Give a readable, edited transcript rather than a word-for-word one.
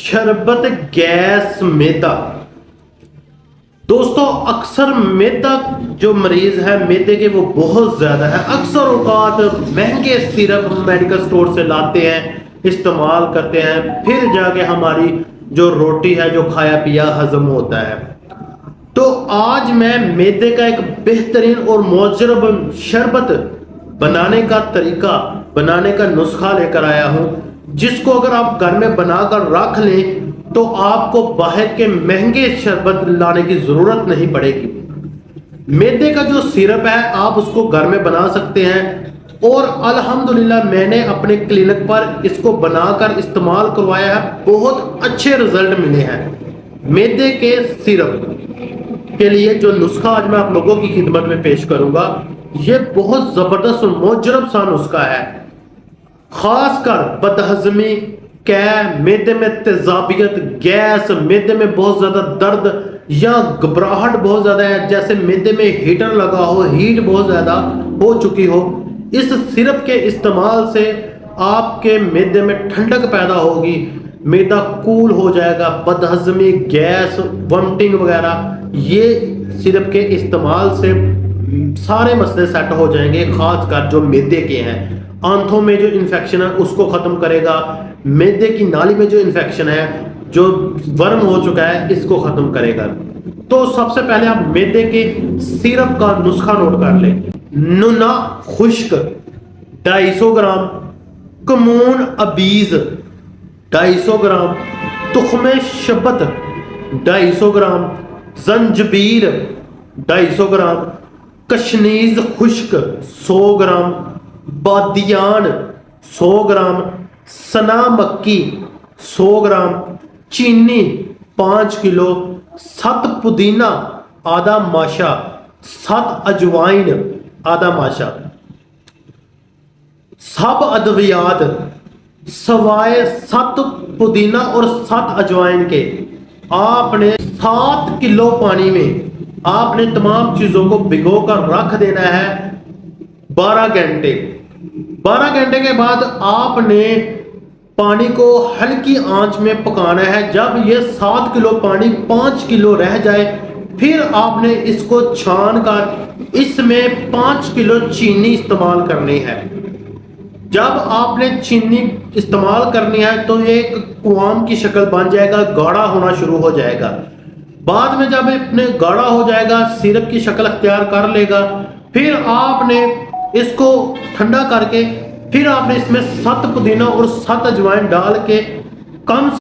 शरबत गैस मैदा। दोस्तों अक्सर मैदा जो मरीज है मैदे के वो बहुत ज़्यादा है। अक्सर औकात महंगे सिरप मेडिकल स्टोर से लाते हैं, इस्तेमाल करते हैं, फिर जाके हमारी जो रोटी है जो खाया पिया हजम होता है। तो आज मैं मैदे का एक बेहतरीन और मुजरब शरबत बनाने का तरीका, बनाने का नुस्खा लेकर आया हूं, जिसको अगर आप घर में बनाकर रख लें तो आपको बाहर के महंगे शरबत लाने की जरूरत नहीं पड़ेगी। मैदे का जो सिरप है आप उसको घर में बना सकते हैं और अल्हम्दुलिल्लाह मैंने अपने क्लिनिक पर इसको बनाकर इस्तेमाल करवाया है, बहुत अच्छे रिजल्ट मिले हैं। मैदे के सिरप के लिए जो नुस्खा आज मैं आप लोगों की खिदमत में पेश करूंगा, ये बहुत जबरदस्त और मुजरब सा नुस्खा है। खासकर बदहजमी, मैदे में तेजाबियत, गैस, मैदे में बहुत ज्यादा दर्द या घबराहट बहुत ज्यादा है, जैसे मैदे में हीटर लगा हो, हीट बहुत ज्यादा हो चुकी हो, इस सिरप के इस्तेमाल से आपके मैदे में ठंडक पैदा होगी, मैदा कूल हो जाएगा, बदहजमी, गैस, वॉमिटिंग वगैरह, ये सिरप के इस्तेमाल से सारे मसले सेट हो जाएंगे। खासकर जो मैदे के हैं, आंतों में जो इन्फेक्शन है उसको खत्म करेगा, मैदे की नाली में जो इन्फेक्शन है, जो वर्म हो चुका है, इसको खत्म करेगा। तो सबसे पहले आप मैदे के सिरप का नुस्खा नोट कर लें। नुना खुश्क 250 ग्राम, कमून अबीज 250 ग्राम, तुख्मे शबत 250 ग्राम, जंजबीर 250 ग्राम, कशनीज खुश्क 100 ग्राम, बादियान 100 ग्राम, सना मक्की 100 ग्राम, चीनी 5 किलो, 7 पुदीना आधा माशा, 7 अजवाइन आधा माशा। सब अद्वियात सवाए 7 पुदीना और 7 अजवाइन के आपने 7 किलो पानी में आपने तमाम चीजों को भिगो कर रख देना है 12 घंटे। 12 घंटे के बाद आपने पानी को हल्की आंच में पकाना है। जब ये 7 किलो पानी 5 किलो रह जाए, फिर आपने इसको छान कर इसमें 5 किलो चीनी इस्तेमाल करनी है। जब आपने चीनी इस्तेमाल करनी है तो ये एक कुआम की शक्ल बन जाएगा, गाढ़ा होना शुरू हो जाएगा। बाद में जब अपने गाढ़ा हो जाएगा, सिरप की शक्ल अख्तियार कर लेगा, फिर आपने इसको ठंडा करके फिर आपने इसमें 7 पुदीना और 7 अजवाइन डाल के कम